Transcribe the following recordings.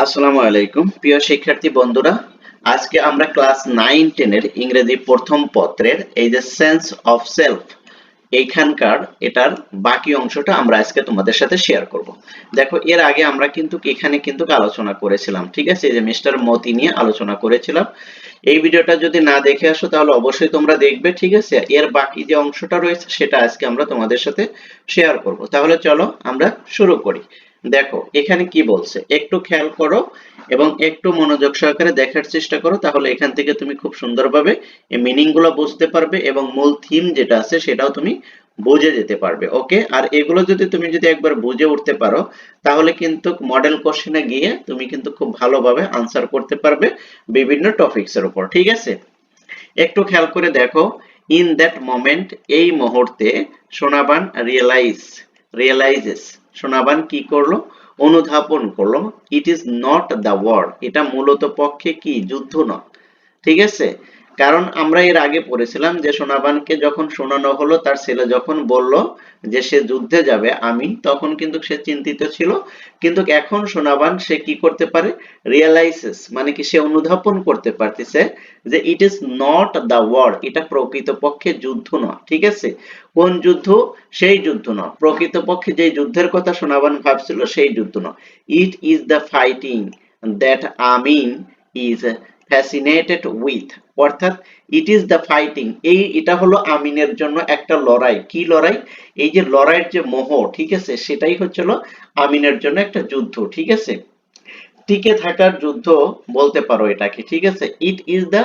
আসসালামু আলাইকুম প্রিয় শিক্ষার্থী বন্ধুরা। আজকে আমরা ক্লাস 9-10 এর ইংরেজি প্রথম পত্রের এই যে সেন্স অফ সেলফ এইখানকার এটার বাকি অংশটা আমরা আজকে তোমাদের সাথে শেয়ার করব। দেখো, এর আগে আমরা কিন্তু এখানে কিন্তু আলোচনা করেছিলাম, ঠিক আছে? এই যে মিস্টার মতি নিয়ে আলোচনা করেছিলাম। এই ভিডিওটা যদি না দেখে আসো তাহলে অবশ্যই তোমরা দেখবে, ঠিক আছে? এর বাকি যে অংশটা রয়েছে সেটা আজকে আমরা তোমাদের সাথে শেয়ার করব। তাহলে চলো আমরা শুরু করি। দেখো এখানে কি বলছে একটু খেয়াল করো এবং একটু মনোযোগ সহকারে দেখার চেষ্টা করো, তাহলে এখান থেকে তুমি খুব সুন্দরভাবে এই মিনিং গুলো বুঝতে পারবে এবং মূল থিম যেটা আছে সেটাও তুমি বুঝে যেতে পারবে। ওকে, আর এগুলো যদি একবার বুঝে উঠতে পারো তাহলে কিন্তু মডেল কোশ্চেনে গিয়ে তুমি কিন্তু খুব ভালোভাবে আনসার করতে পারবে বিভিন্ন টপিকস এর উপর, ঠিক আছে? একটু খেয়াল করে দেখো, ইন দ্যাট মোমেন্ট, এই মুহূর্তে সোনাবান রিয়েলাইজেস, সোনাবান কি করলো? অনুধাবন করলো, it is not the war, এটা মূলত পক্ষে কি যুদ্ধ নয়, ঠিক আছে? কারণ আমরা এর আগে পড়েছিলাম যে সোনাবানকে যখন শোনানো হলো, তার ছেলে যখন বলল যে সে যুদ্ধে যাবে আমিন, তখন কিন্তু সে চিন্তিত ছিল। কিন্তু এখন সোনাবান সে কি করতে পারে? রিয়েলাইসেস মানে কি, সে অনুধাবন করতে পারতেছে যে it is not the war, এটা প্রকৃতপক্ষে যুদ্ধ নয়, ঠিক আছে? কোন যুদ্ধ? সেই যুদ্ধ নয়, প্রকৃতপক্ষে যে যুদ্ধের কথা সোনাবান ভাবছিল সেই যুদ্ধ নয়। It is the fighting that Amin is fascinated with, অর্থাৎ ইট ইজ দ্য ফাইটিং, এটা হলো আমিনের জন্য একটা লড়াই। কি লড়াই? এই যে লড়াইয়ের যে মোহ, ঠিক আছে, সেটাই হচ্ছিল আমিনের জন্য একটা যুদ্ধ, ঠিক আছে? টিকে থাকার যুদ্ধ বলতে পারো এটাকে, ঠিক আছে? ইট ইজ দ্য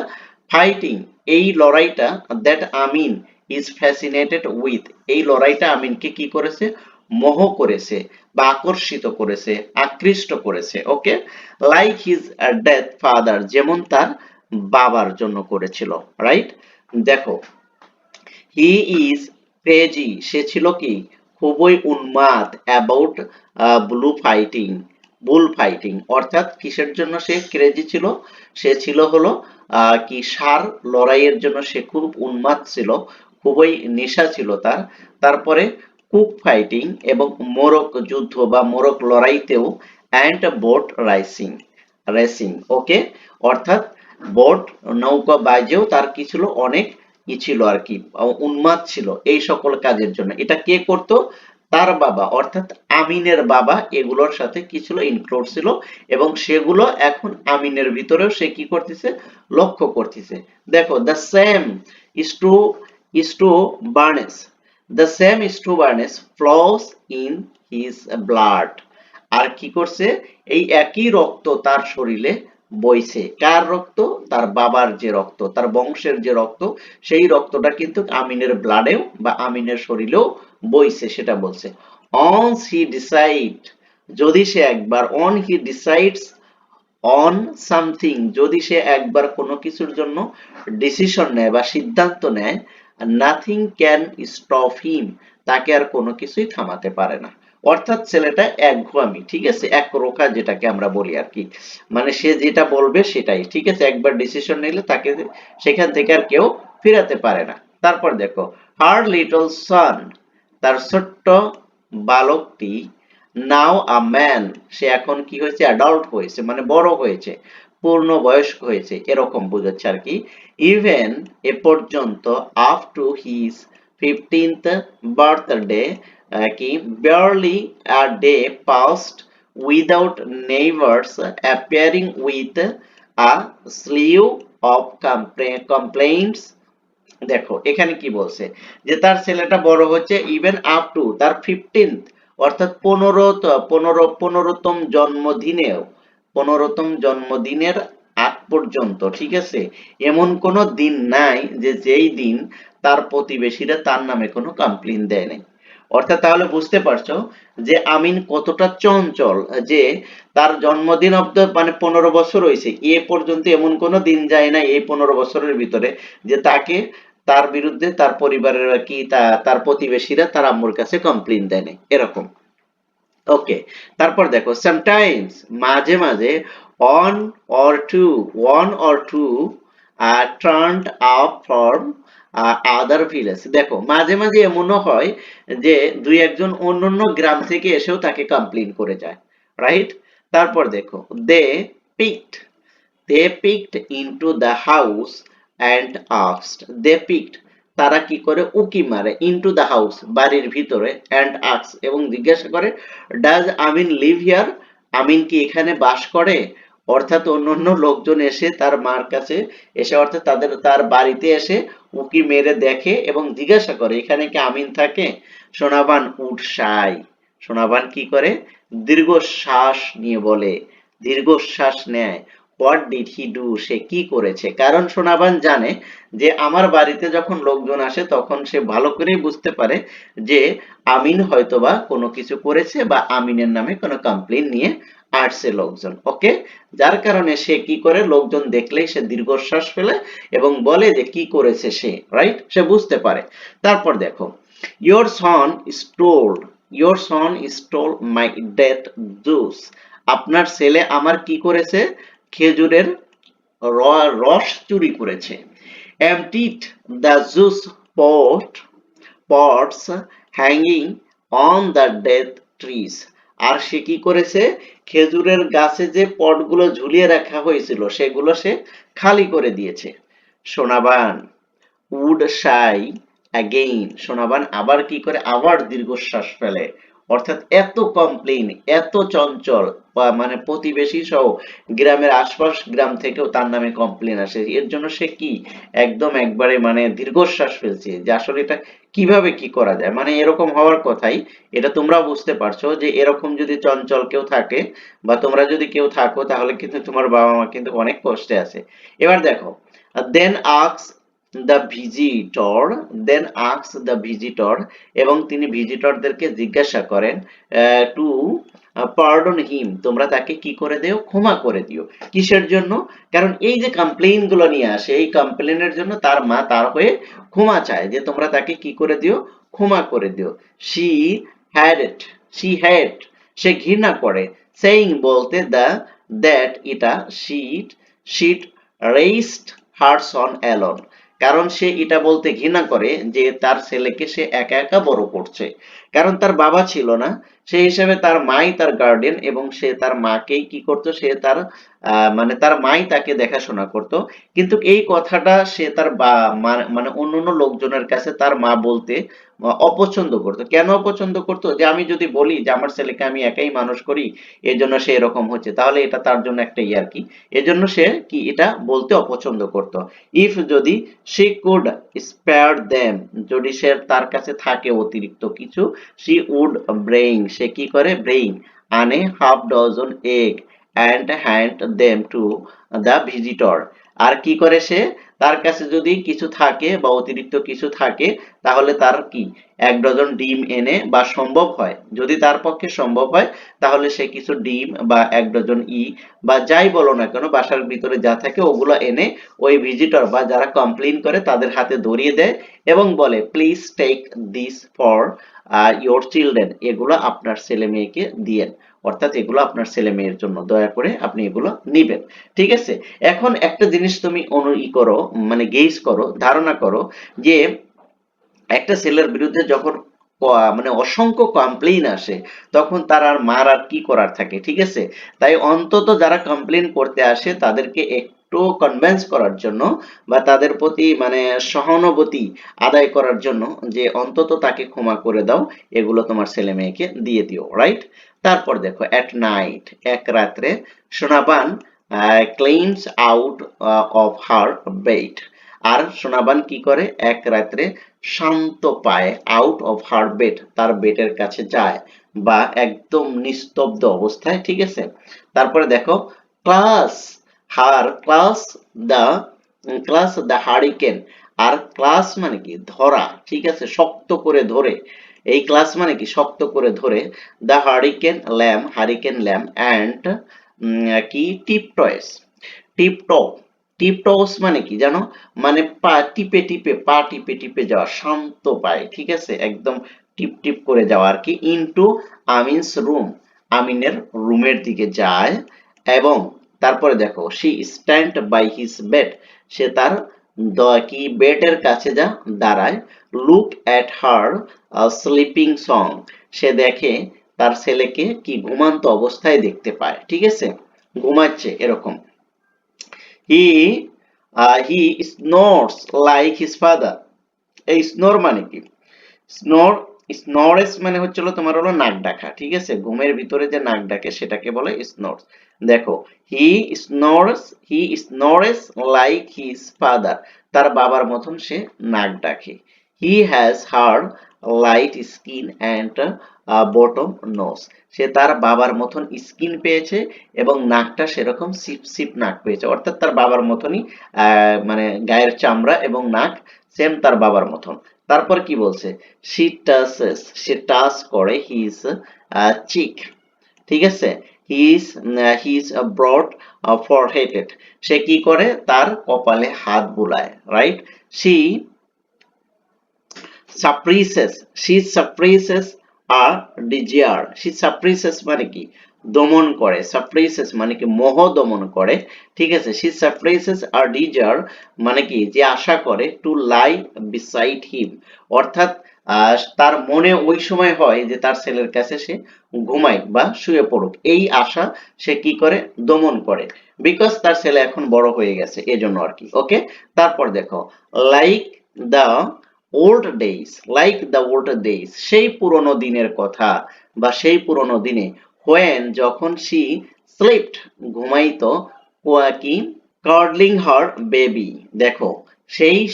ফাইটিং, এই লড়াইটা, that Amin is fascinated with, এই লড়াইটা আমিনকে কি করেছে? মোহ করেছে বা আকর্ষিত করেছে, আকৃষ্ট করেছে। ওকে, লাইক হিজ ডেথ ফাদার, যেমন তার বাবার জন্য করেছিল, রাইট? দেখো, হি ইজ ক্রেজি, সে ছিল কি? খুবই উন্মাদ, অ্যাবাউট বুল ফাইটিং, অর্থাৎ কিসের জন্য সে ক্রেজি ছিল? সে ছিল হলো কি, ষাঁড় লড়াইয়ের জন্য সে খুব উন্মাদ ছিল, খুবই নেশা ছিল তার। তারপরে কুক ফাইটিং, এবং মোরক যুদ্ধ বা মোরক লড়াইতেও, অ্যান্ড বোট রেসিং, ওকে, অর্থাৎ বোট নৌকা বাইজেও তার কি ছিল? অনেক ই ছিল আর কি, উন্মাদ ছিল এই সকল কাজের জন্য। এটা কে করত? তার বাবা, অর্থাৎ আমিনের বাবা এগুলোর সাথে কি ছিল? ইনক্লুড ছিল, এবং সেগুলো এখন আমিনের ভিতরেও সে কি করতেছে? লক্ষ্য করতেছে। দেখো, the same is to Barnes, the same is to Barnes flows in his blood, আর কি করছে? এই একই রক্ত তার শরীরে বইছে। কার রক্ত? তার বাবার যে রক্ত, তার বংশের যে রক্ত, সেই রক্তটা কিন্তু আমিনের ব্লাডেও বা আমিনের শরীরেও বইছে, সেটা বলছে। অনস হি ডিসাইড, যদি সে একবার, on he decides on something, যদি সে একবার কোনো কিছুর জন্য ডিসিশন নেয় বা সিদ্ধান্ত নেয়, নাথিং ক্যান স্টপ হিম, তাকে আর কোনো কিছুই থামাতে পারে না। অর্থাৎ ছেলেটা একঘেয়েমি, ঠিক আছে, একরোখা যেটাকে আমরা বলি আর কি, মানে সে যেটা বলবে সেটাই, ঠিক আছে? একবার ডিসিশন নিলে তাকে সেখান থেকে আর কেউ ফিরাতে পারে না। তারপর দেখো, হার লিটল সন, তার ছোট্ট বালকটি, নাও আ ম্যান, সে এখন কি হয়েছে? অ্যাডাল্ট হয়েছে, মানে বড় হয়েছে, পূর্ণ বয়স্ক হয়েছে, এরকম বোঝাচ্ছে আর কি। ইভেন, এ পর্যন্ত, up to his 15th birthday, কি, barely a day passed without neighbors appearing with a slew of complaints। দেখো এখানে কি বলছে, যে তার ছেলেটা বড় হচ্ছে, ইভেন আপ টু, তার 15th, অর্থাৎ 15তম জন্মদিনেও, 15তম জন্মদিনের আগ পর্যন্ত, ঠিক আছে, এমন কোনো দিন নাই যে যেই দিন তার প্রতিবেশীরা তার নামে কোনো কমপ্লেইন দেয় নাই। অর্থাৎ তাহলে বুঝতে পারছো যে আমিন কতটা চঞ্চল, যে তার জন্মদিন অব্দ মানে 15 বছর হয়েছে, এ পর্যন্ত এমন কোনো দিন যায় না এই 15 বছরের ভিতরে যে তাকে, তার বিরুদ্ধে তার পরিবারের কি, তার প্রতিবেশীরা তার আম্মুর কাছে কমপ্লেইন দেয় নাই, এরকম। ওকে, তারপর দেখো, সামটাইমস, মাঝে মাঝে, on one or two turned up from other village, দেখো মাঝে মাঝে এমনও হয় যে দুই একজন অন্য অন্য গ্রাম থেকে এসেও তাকে কমপ্লেইন করে যায়, রাইট? তারপর দেখো they peeked, they peeked into the house and asked, they peeked তারা কি করে উকি মারে, ইনটু দ্য হাউস বাড়ির ভিতরে, অ্যান্ড আস্ক এবং জিজ্ঞাসা করে, ডাজ আমিন লিভ হিয়ার, আমিন কি এখানে বাস করে। অর্থাৎ অন্যান্য লোকজন এসে তার মার কাছে এসে, অর্থাৎ তার বাড়িতে এসে উকি মেরে দেখে এবং জিজ্ঞাসা করে এখানে কি আমিন থাকে। সোনাবান উৎসাই, সোনাবান কি করে, দীর্ঘশ্বাস নিয়ে বলে, দীর্ঘশ্বাস নেয়। হোয়াট ডিড হি ডু, সে কি করেছে। কারণ সোনাবান জানে যে আমার বাড়িতে যখন লোকজন আসে তখন সে ভালো করেই বুঝতে পারে যে আমিন হয়তোবা কোনো কিছু করেছে বা আমিনের নামে কোনো কমপ্লেন নিয়ে আসছে লোকজন। ওকে, যার কারণে সে কি করে, লোকজন দেখলেই সে দীর্ঘশ্বাস ফেলে এবং বলে যে কি করেছে সে, রাইট, সে বুঝতে পারে। তারপর দেখো, your Son stole, your Son stole my death juice, আপনার ছেলে আমার কি করেছে, খেজুরের রস চুরি করেছে। emptied the juice pots hanging on the dead trees, আর সে কি করেছে, খেজুরের গাছে যে পটগুলো ঝুলিয়ে রাখা হয়েছিল সেগুলো সে খালি করে দিয়েছে। Sonaban would Sai again, Sonaban আবার কি করে, আবার দীর্ঘশ্বাস ফেলে। অর্থাৎ এত কমপ্লেইন, এত চঞ্চল, বা মানে প্রতিবেশী সহ গ্রামের আশপাশ গ্রাম থেকেও তার নামে কমপ্লেন আসে, এর জন্য সে কি একদম একবারে মানে দীর্ঘশ্বাস ফেলছে যে আসলে এটা কিভাবে কি করা যায়, মানে এরকম হওয়ার কথাই। এটা তোমরা বুঝতে পারছো যে এরকম যদি চঞ্চল কেউ থাকে বা তোমরা যদি কেউ থাকো তাহলে কিন্তু তোমার বাবা মা কিন্তু অনেক কষ্টে আছে। এবার দেখো, then asks the visitor, then asks the visitor, এবং তিনি ভিজিটরদেরকে জিজ্ঞাসা করেন টু পার্ডন হিম, তোমরা তাকে কি করে দিও, ক্ষমা করে দিও। কিসের জন্য, কারণ এই যে কমপ্লেইন গুলো নিয়ে আসে এই কমপ্লেনের জন্য তার মা তার হয়ে ক্ষমা চায় যে তোমরা তাকে কি করে দিও, ক্ষমা করে দিও। She hated, she had, সে ঘৃণা করে, সেইং বলতে, দ্য দ্যাট এটা, she'd she'd raised her son alone, কারণ সে এটা বলতে ঘৃণা করে যে তার ছেলেকে সে একা একা বড় করছে, কারণ তার বাবা ছিল না, সেই হিসেবে তার মাই তার গার্ডিয়ান এবং সে তার মাকেই কি করতো, সে তার মানে তার মাই তাকে দেখাশোনা করত। কিন্তু এই কথাটা সে তার মানে অন্যান্য লোকজনের কাছে তার মা বলতে অপছন্দ করতো। কেন অপছন্দ করতো, যে আমি যদি বলি যে আমার ছেলেকে আমি একাই মানুষ করি এই জন্য সে এরকম হচ্ছে, তাহলে এটা তার জন্য একটা ইয়ার্কি, এজন্য সে কি এটা বলতে অপছন্দ করতো। ইফ যদি she could spare them, যদি সে তার কাছে থাকে অতিরিক্ত কিছু, she would bring, সে কি করে, bring আনে half dozen egg and hand them to the visitor, আর কি করে সে, তার কাছে যদি কিছু থাকে বা অতিরিক্ত কিছু থাকে তাহলে তার কি এক ডজন ডিম এনে, বা সম্ভব হয় যদি তার পক্ষে সম্ভব হয় তাহলে সে কিছু ডিম বা এক ডজন বা যাই বলো না কেন বাসার ভিতরে যা থাকে ওগুলো এনে ওই ভিজিটর বা যারা কমপ্লেইন করে তাদের হাতে ধরিয়ে দেয় এবং বলে please take this for your children, এগুলো আপনার ছেলে মেয়েকে দিয়েন, অর্থাৎ এগুলো আপনার ছেলে মেয়ের জন্য দয়া করে আপনি এগুলো নিবেন। ঠিক আছে, এখন একটা জিনিস তুমি করো, মানে গেজ করো, ধারণা করো যে একটা ছেলের বিরুদ্ধে যখন মানে অসংখ্য কমপ্লেইন আসে তখন তার আর মার আর কি করার থাকে, ঠিক আছে। তাই অন্তত যারা কমপ্লেইন করতে আসে তাদেরকে একটু কনভিন্স করার জন্য বা তাদের প্রতি মানে সহানুভূতি আদায় করার জন্য যে অন্তত তাকে ক্ষমা করে দাও, এগুলো তোমার ছেলে মেয়েকে দিয়ে দিও, রাইট। তারপর দেখো, এট নাইট, এক রাত্রে, Sonaban climbs out of her bed, আর সোনাবান কি করে, এক রাত্রে শান্ত পায়, আউট অফ হার বেড, তার বেডের কাছে যায় বা একদম নিস্তব্ধ অবস্থায়, ঠিক আছে। তারপরে দেখো, ক্লাস ক্লাস দা হারিকেন, আর ক্লাস মানে কি ধরা, ঠিক আছে, শক্ত করে ধরে, এই ক্লাস মানে কি শক্ত করে ধরে, দা হারিকেন ল্যাম্প অ্যান্ড কি টিপটয়েস, টিপটপ, টিপটপস মানে কি জানো, মানে পা টিপে টিপে যাওয়া, শান্ত পায়, ঠিক আছে, একদম টিপ টিপ করে যাওয়া আর কি, ইনটু আমিনস রুম, আমিনের রুমের দিকে যায়। এবং তারপরে দেখো, she stand by his bed, সে তার কি বেডের কাছে যা দাঁড়ায়, look at her sleeping son, সে দেখে তার ছেলেকে কি ঘুমান্ত অবস্থায় দেখতে পায়, ঠিক আছে, ঘুমাচ্ছে এরকম। হি স্নোরস লাইক হিজ ফাদার। এই স্নোর মানে কি? স্নোর, স্নোরেস মানে হচ্ছিল তোমার হলো নাক ডাকা, ঠিক আছে, ঘুমের ভিতরে যে নাক ডাকে সেটাকে বলে স্নোরস। দেখো, he snores, he snores like his father, তার বাবার মতন সে নাক ডাকে। He has hard light skin and button nose, সে তার বাবার মতন স্কিন পেয়েছে এবং নাকটা সেরকম সিপ সিপ নাক পেয়েছে, অর্থাৎ তার বাবার মতনই মানে গায়ের চামড়া এবং নাক সেম তার বাবার মতন। তারপর কি বলছে? she touches, সে টাচ করে হিজ চিক, ঠিক আছে, হিজ ব্রড ফরহেড, সে কি করে? তার কপালে হাত বুলায়, right. she suppresses, she suppresses a desire, she suppresses মানে কি? দমন করে। suppresses মানে কি? মোহ দমন করে, ঠিক আছে। she suppresses a desire মানে কি? যে আশা করে to lie beside him, অর্থাৎ তার মনে ওই সময় হয় যে তার ছেলের কাছে সে ঘুমায় বা শুয়ে পড়ুক, এই আশা সে কি করে? দমন করে, বিকজ তার ছেলে এখন বড় হয়ে গেছে এজন্য আর কি। ওকে, তারপর দেখো, like the old days, like the old days, সেই পুরনো দিনের কথা বা সেই পুরনো দিনে, হোয়েন যখন সি স্লিপড, ঘুমাইতো, কি কার্ডলিং হার বেবি, দেখো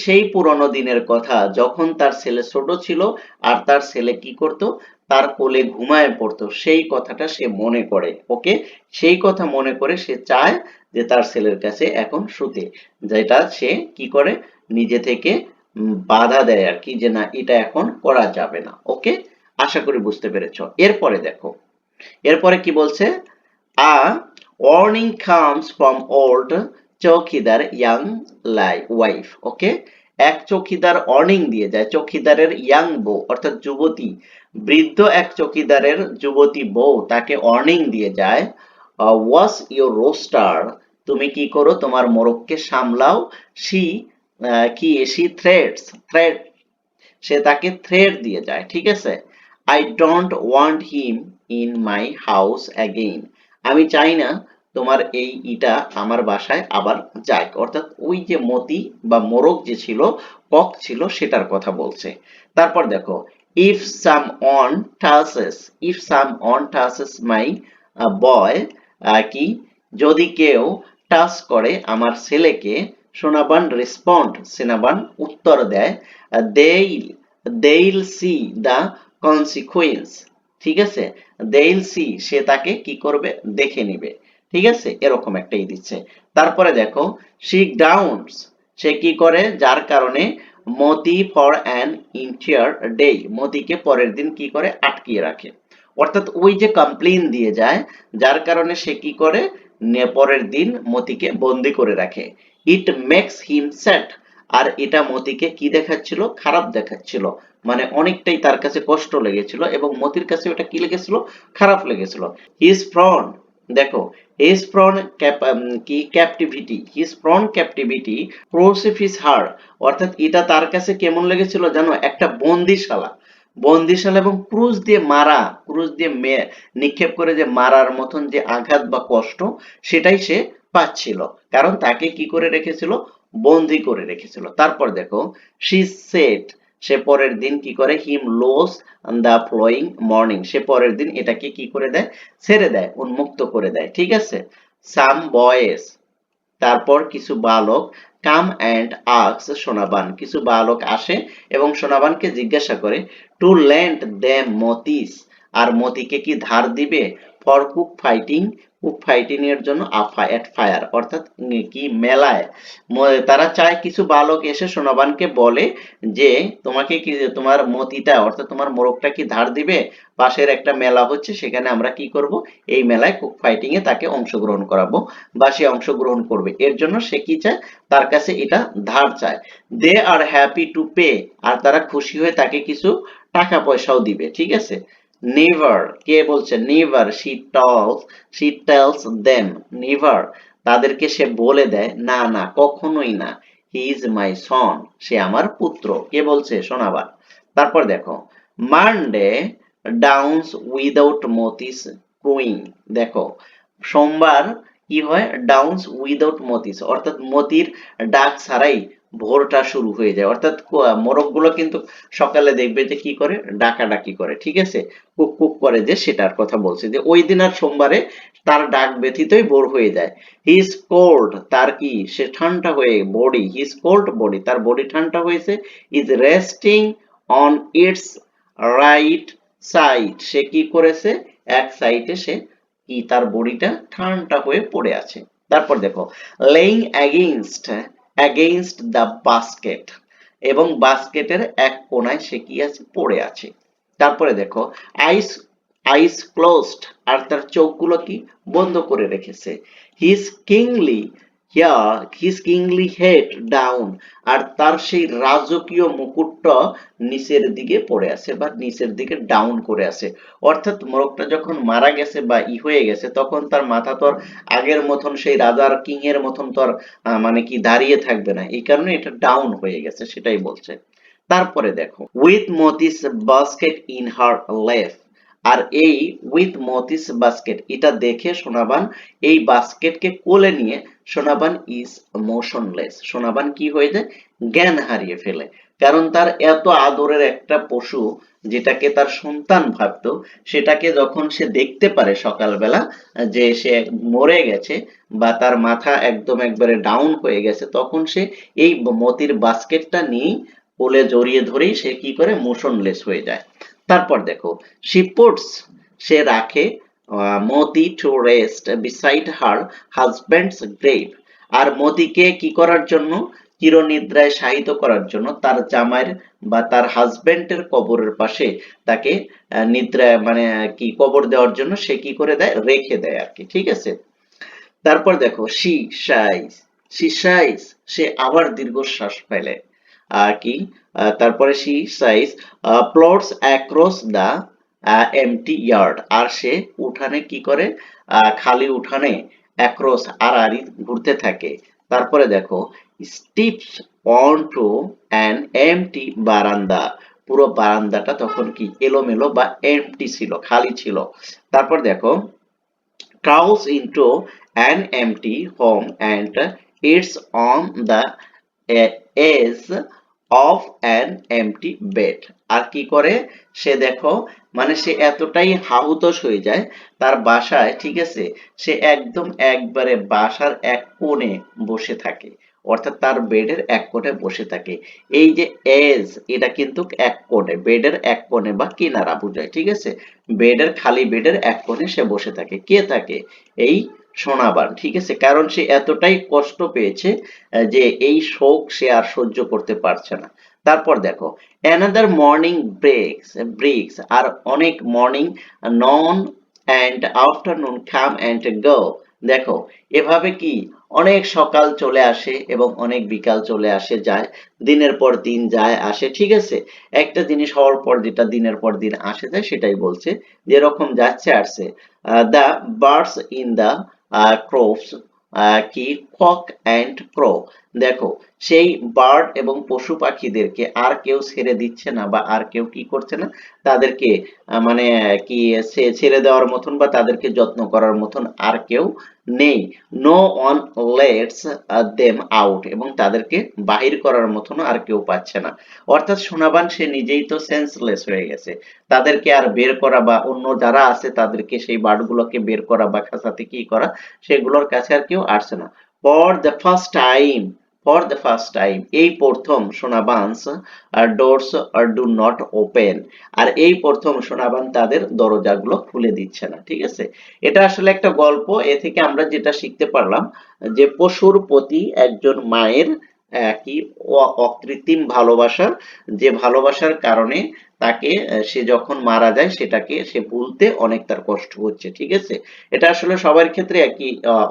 সেই পুরনো দিনের কথা যখন তার ছেলে ছোট ছিল আর তার ছেলে কি করত? তার কোলে ঘুমায় পড়তো, সেই কথাটা সে মনে করে। ওকে, সেই কথা মনে করে সে চায় যে তার ছেলের কাছে এখন শুতে, যেটা সে কি করে? নিজে থেকে বাধা দেয় আর কি, যে না এটা এখন করা যাবে না। ওকে, আশা করি বুঝতে পেরেছো। এরপরে দেখো, এরপরে কি বলছে? আ ওয়ার্নিং কামস ফ্রম ওল্ড চৌকিদার ইয়াং ওয়াইফ। ওকে, এক চৌকিদার ওয়ার্নিং দিয়ে যায়, চৌকিদারের ইয়াং বউ অর্থাৎ যুবতী, বৃদ্ধ এক চৌকিদারের যুবতী বউ তাকে ওয়ার্নিং দিয়ে যায়, ওয়াশ ইউর রোস্টার, তুমি কি করো? তোমার মোরগকে সামলাও। শি শি থ্রেড, সে তাকে থ্রেড দিয়ে যায়, ঠিক আছে। I don't want him in my house again, আমি চাই না তোমার এই ইটা আমার বাসায় আবার যাক, অর্থাৎ ওই যে মতি বা মোরগ যে ছিল, কক ছিল, সেটার কথা বলছে। তারপর দেখো, if someone touches, if someone touches my boy, কি যদি কেউ টাচ করে আমার ছেলেকে, সোনাবান রেসপন্ড, সেনাবান উত্তর দেয়, they'll they'll see the consequence, ঠিক আছে, they'll see, সে তাকে কি করবে? দেখে নিবে, ঠিক আছে, এরকম একটাই দিচ্ছে। তারপরে দেখো, she downs, সে কি করে? যার কারণে মতি ফর অ্যান entire day, মতিকে পরের দিন কি করে? আটকিয়ে রাখে, অর্থাৎ ওই যে কমপ্লেইন দিয়ে যায়, যার কারণে সে কি করে? পরের দিন মতিকে বন্দি করে রাখে। ইট মেক্স হিম স্যাড, আর এটা মতিকে কি দেখাচ্ছিল? খারাপ দেখাচ্ছিল, মানে অনেকটাই তার কাছে কষ্ট লেগেছিল এবং মতির কাছে ওটা কি লেগেছিল? খারাপ লেগেছিল। হিজ ফ্রন, দেখো, হিজ ফ্রন কি ক্যাপটিভিটি, হিজ ফ্রন ক্যাপটিভিটি প্রোসিফিস হার, অর্থাৎ এটা তার কাছে কেমন লেগেছিল জানো? একটা বন্দিশালা, বন্দিশালা এবং ক্রুশ দিয়ে মারা, ক্রুশ দিয়ে নিক্ষেপ করে যে মারার মতন যে আঘাত বা কষ্ট, সেটাই সে পাচ্ছিল, কারণ তাকে কি করে রেখেছিল? বন্দি করে রেখেছিল। তারপর দেখো, she said, সে পরের দিন কি করে? হিম লোস দ্য ফ্লোয়িং মর্নিং, সে পরের দিন এটাকে কি করে দেয়? ছেড়ে দেয়, উন্মুক্ত করে দেয়, ঠিক আছে। সাম বয়েস, তারপর কিছু বালক, কাম অ্যান্ড আস্ক সোনাবান, কিছু বালক আসে এবং সোনাবানকে জিজ্ঞাসা করে, টু ল্যান্ড দেম মতিস, আর মতিকে কি ধার দিবে? For cook fighting, cook fighting এর জন্য এট ফায়ার, অর্থাৎ কি মেলায়, তারা চায় কিছু বালক এসে সোনাবানকে বলে যে তোমাকে কি, তোমার মতিটা অর্থাৎ তোমার মোরগটা কি ধার দিবে? পাশের একটা মেলা হচ্ছে, সেখানে আমরা কি করব? এই মেলায় কুক ফাইটিং এ তাকে অংশগ্রহণ করাবো বা সে অংশগ্রহণ করবে, এর জন্য সে কি চায়? তার কাছে এটা ধার চায়। দে আর হ্যাপি টু পে, আর তারা খুশি হয়ে তাকে কিছু টাকা পয়সাও দিবে, ঠিক আছে। নেভার, কে বলছে? Never she tales them, never, তাদেরকে সে বলে দেয়, না না, কখনোই না, হি ইজ মাই সন, সে আমার পুত্র, কে বলছে? সোনাবার। তারপর দেখো, মানডে ডাউনস উইদাউট মতিস ক্রুইং। দেখো সোমবার কি হয়, ডাউনস উইদাউট মতিস, অর্থাৎ মতির ডাক ছাড়াই ভোরটা শুরু হয়ে যায়। অর্থাৎ মোরগগুলো কিন্তু সকালে দেখবে যে কি করে, ডাকাডাকি করে, ঠিক আছে, কুক কুক করে, যে সেটার কথা বলছে, যে ওই দিন আর সোমবারে তার ডাক ব্যথিতই ভোর হয়ে যায়। হি ইজ কোল্ড, তার কি, সে ঠান্ডা হয়ে, body, he is cold body, তার বডি ঠান্ডা হয়েছে। Is resting on its right side, সে কি করেছে, এক সাইডে সে কি, তার বডিটা ঠান্ডা হয়ে পড়ে আছে। তারপর দেখো লেইং এগেইনস্ট দ্য বাস্কেট, এবং বাস্কেটের এক কোনায় সে কি আছে, পড়ে আছে। তারপরে দেখো আইস আইস ক্লোজড, আর তার চোখগুলো কি, বন্ধ করে রেখেছে। His kingly his kingly head down, আর তার সেই রাজকীয় মুকুটটা নিচের দিকে পড়ে আছে বা নিচের দিকে ডাউন করে আছে। অর্থাৎ মোরগটা যখন মারা গেছে বা হয়ে গেছে, তখন তার মাথা তো আর আগের মতন সেই রাজার কিং এর মতন তো আর মানে কি দাঁড়িয়ে থাকবে না, এই কারণে এটা ডাউন হয়ে গেছে, সেটাই বলছে। তারপরে দেখো with Moti's basket in her left, আর এই উইথ মতিস বাস্কেট, এটা দেখে সোনাবান এই বাস্কেটকে কোলে নিয়ে সোনাবান ইজ মোশনলেস, সোনাবান কি হয়ে যায়, জ্ঞান হারিয়ে ফেলে। কারণ তার এত আদরের একটা পশু, যেটাকে তার সন্তান ভাবতো, সেটাকে যখন সে দেখতে পারে সকালবেলা যে সে মরে গেছে বা তার মাথা একদম একবারে ডাউন হয়ে গেছে, তখন সে এই মতির বাস্কেটটা নিয়ে কোলে জড়িয়ে ধরেই সে কি করে, মোশনলেস হয়ে যায়। তারপর দেখো she puts, সে রাখে Moti to rest beside her husband's grave, আর মতিকে কি করার জন্য, চিরনিদ্রায় শায়িত করার জন্য তার জামাইয়ের বা তার হাজবেন্ডের কবরের পাশে তাকে নিদ্রায় মানে কি কবর দেওয়ার জন্য সে কি করে দেয়, রেখে দেয় আর কি, ঠিক আছে। তারপর দেখো she sighs, সে আবার দীর্ঘশ্বাস ফেলে। আর কি, তারপরে she sighs plods across the empty yard, আর সে উঠানে কি করে, খালি উঠানে across আড়াআড়ি ঘুরতে থাকে। তারপরে দেখো steps onto an empty বারান্দা, পুরো বারান্দাটা তখন কি এলোমেলো বা এমটি ছিল, খালি ছিল। তারপর দেখো crawls into an empty home and eats on the edge of an empty bed, আর কি করে, সে দেখো মানে সে এতটাই হাহুতাশ হয়ে যায় তার বাসায়, ঠিক আছে, সে একদম একবারে বাসার এক কোণে বসে থাকে, অর্থাৎ তার বেডের এক কোণে বসে থাকে। এই যে এজ, এটা কিন্তু এক কোণে, বেডের এক কোণে বা কিনারা বোঝায়, ঠিক আছে, বেডের খালি বেডের এক কোণে সে বসে থাকে। কে থাকে, এই সোনাবান, ঠিক আছে, কারণ সে এতটাই কষ্ট পেয়েছে যে এই শোক সে আর সহ্য করতে পারছে না। তারপর দেখো অ্যানাদার মর্নিং ব্রেক্স, আর অনেক morning, noon and afternoon come and go. দেখো এভাবে কি অনেক সকাল চলে আসে এবং অনেক বিকাল চলে আসে যায়, দিনের পর দিন যায় আসে, ঠিক আছে, একটা জিনিস হওয়ার পর যেটা দিনের পর দিন আসে যায় সেটাই বলছে, যেরকম যাচ্ছে আসছে। দ্য বার্ডস ইন দ্য ক্রোভস কি কক অ্যান্ড ক্রো, দেখো সেই বার্ড এবং পশু পাখিদেরকে আর কেউ ছেড়ে দিচ্ছে না বা আর কেউ কি করছে না, তাদেরকে মানে কি ছেড়ে দেওয়ার মতন বা তাদেরকে যত্ন করার মতন আর কেউ নেই। No one lets them out, এবং তাদেরকে বাহির করার মতন আর কেউ পাচ্ছে না। অর্থাৎ সোনাবান সে নিজেই তো সেন্সলেস হয়ে গেছে, তাদেরকে আর বের করা বা অন্য যারা আছে তাদেরকে, সেই বার্ডগুলোকে বের করা বা খাঁচাতে কি করা, সেগুলোর কাছে আর কেউ আসছে না। ফর দ্য ফার্স্ট টাইম, এই প্রথম সোনাবানস ডোরস ডু নট ওপেন, আর এই প্রথম সোনাবান তাদের দরজাগুলো খুলে দিচ্ছে না, ঠিক আছে। এটা আসলে একটা গল্প, এ থেকে আমরা যেটা শিখতে পারলাম যে পশুর প্রতি একজন মায়ের কি অকৃত্রিম ভালোবাসা, যে ভালোবাসার কারণে তাকে সে যখন মারা যায় সেটাকে সে ভুলতে অনেক তার কষ্ট হচ্ছে, ঠিক আছে। এটা আসলে সবার ক্ষেত্রে একই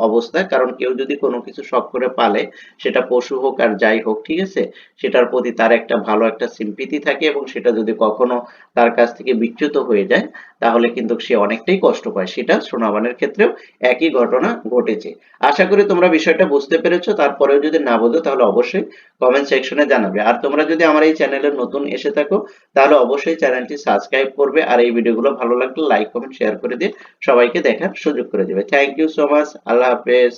অবস্থা, কারণ কেউ যদি কোনো কিছু শখ করে পালে, সেটা পশু হোক আর যাই হোক, ঠিক আছে, সেটার প্রতি তার একটা ভালো একটা সিম্পিতি থাকে, এবং সেটা যদি কখনো তার কাছ থেকে বিচ্যুত হয়ে যায় তাহলে কিন্তু সে অনেকটাই কষ্ট পায়। সেটা সোনাবানের ক্ষেত্রেও একই ঘটনা ঘটেছে। আশা করি তোমরা বিষয়টা বুঝতে পেরেছো। তারপরেও যদি না বোঝো তাহলে অবশ্যই কমেন্ট সেকশনে জানাবে। আর তোমরা যদি আমার এই চ্যানেলে নতুন এসে থাকো তাহলে অবশ্যই অবশ্যই চ্যানেলটি সাবস্ক্রাইব করবে আর এই ভিডিওগুলো ভালো লাগলে লাইক কমেন্ট শেয়ার করে দিয়ে সবাইকে দেখার সুযোগ করে দেবে। Thank you so much. আল্লাহ হাফেজ।